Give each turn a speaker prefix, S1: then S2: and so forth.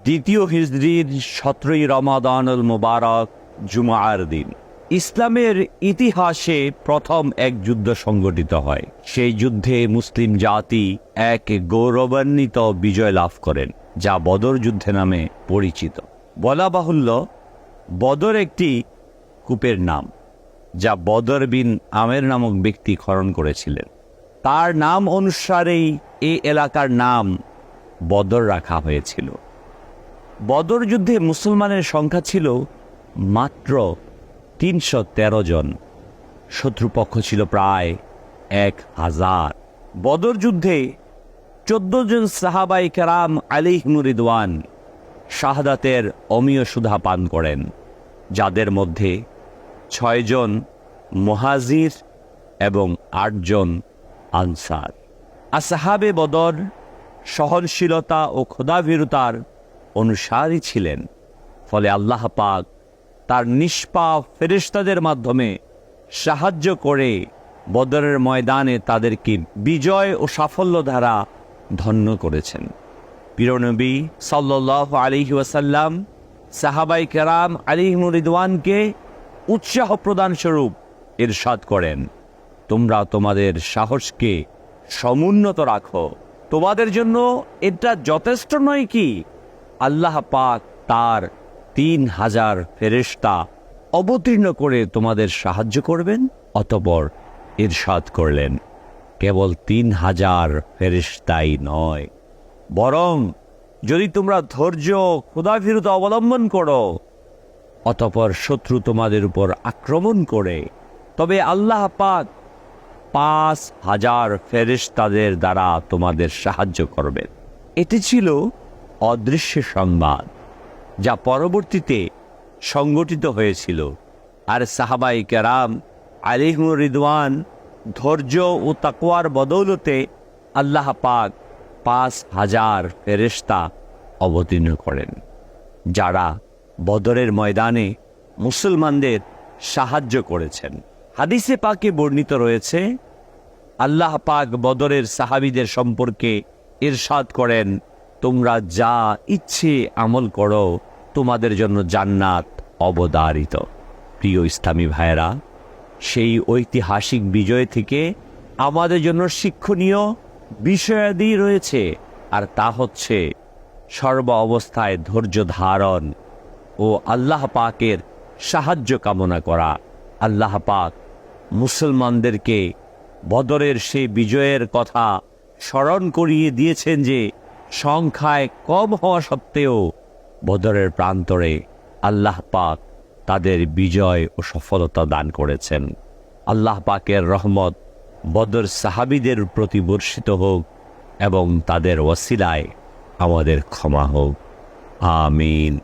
S1: দ্বিতীয় হিজরির 17ই রমাদানুল মুবারক জুমার দিন ইসলামের ইতিহাসে প্রথম এক যুদ্ধ সংঘটিত হয়। সেই যুদ্ধে মুসলিম জাতি এক গৌরবান্বিত বিজয় লাভ করেন, যা বদর যুদ্ধে নামে পরিচিত। বলা বাহুল্য, বদর একটি কূপের নাম, যা বদর বিন আমের নামক ব্যক্তি খনন করেছিলেন। তার নাম অনুসারেই এই এলাকার নাম বদর রাখা হয়েছিল। বদর যুদ্ধে মুসলমানের সংখ্যা ছিল মাত্র 313 জন, শত্রুপক্ষ ছিল প্রায় 1000। বদর যুদ্ধে 14 জন সাহাবায়ে কেরাম আলাইহিমুর রিদওয়ান শাহাদাতের অমীয় সুধা পান করেন, যাদের মধ্যে 6 জন মুহাজির এবং 8 জন আনসার। আসহাবে বদর সহনশীলতা ও খোদাভীরুতার অনুসারী ছিলেন, ফলে আল্লাহ পাক তার নিষ্পাপ ফেরেশতাদের মাধ্যমে সাহায্য করে বদরের ময়দানে তাদেরকে বিজয় ও সাফল্য দ্বারা ধন্য করেছেন। প্রিয়নবী সাল্লাল্লাহু আলাইহি ওয়াসাল্লাম সাহাবায়ে কেরাম আলাইহিমুর রিদওয়ানকে উৎসাহ প্রদান স্বরূপ ইরশাদ করেন, তোমরা তোমাদের সাহসকে সমুন্নত রাখো। তোমাদের জন্য এটা যথেষ্ট নয় কি আল্লাহ পাক তার 3000 ফেরেশতা অবতীর্ণ করে তোমাদের সাহায্য করবেন? অতঃপর ইরশাদ করলেন, কেবল 3000 ফেরেশতাই নয়, বরং যদি তোমরা ধৈর্য খোদাভীরুতা অবলম্বন করো, অতঃপর শত্রু তোমাদের উপর আক্রমণ করে, তবে আল্লাহ পাক 5000 ফেরেশতাদের দ্বারা তোমাদের সাহায্য করবেন। এটি ছিল অদৃশ্য সংবাদ, যা পরবর্তীতে সংগঠিত হয়েছিল। আর সাহাবায়ে কেরাম আলাইহিমুর রিদওয়ান ধৈর্য ও তাকওয়ার বদৌলতে আল্লাহ পাক 5000 ফেরেশতা অবতীর্ণ করেন, যারা বদরের ময়দানে মুসলমানদের সাহায্য করেছেন। হাদিসে পাকে বর্ণিত রয়েছে, আল্লাহ পাক বদরের সাহাবীদের সম্পর্কে ইরশাদ করেন, তোমরা যা ইচ্ছে আমল করো, তোমাদের জন্য জান্নাত অবধারিত। প্রিয় ইসলামী ভাইয়েরা, সেই ঐতিহাসিক বিজয় থেকে আমাদের জন্য শিক্ষণীয় বিষয়াদি রয়েছে, আর তা হচ্ছে সর্ব অবস্থায় ধৈর্য ধারণ ও আল্লাহ পাকের সাহায্য কামনা করা। আল্লাহ পাক মুসলমানদেরকে বদরের সেই বিজয়ের কথা স্মরণ করিয়ে দিয়েছেন যে সংখ্যায় কম হওয়া সত্ত্বেও বদরের প্রান্তরে আল্লাহ পাক তাদের বিজয় ও সফলতা দান করেছেন। আল্লাহ পাকের রহমত বদর সাহাবীদের প্রতি বর্ষিত হোক এবং তাদের ওসিলায় আমাদের ক্ষমা হোক। আমিন।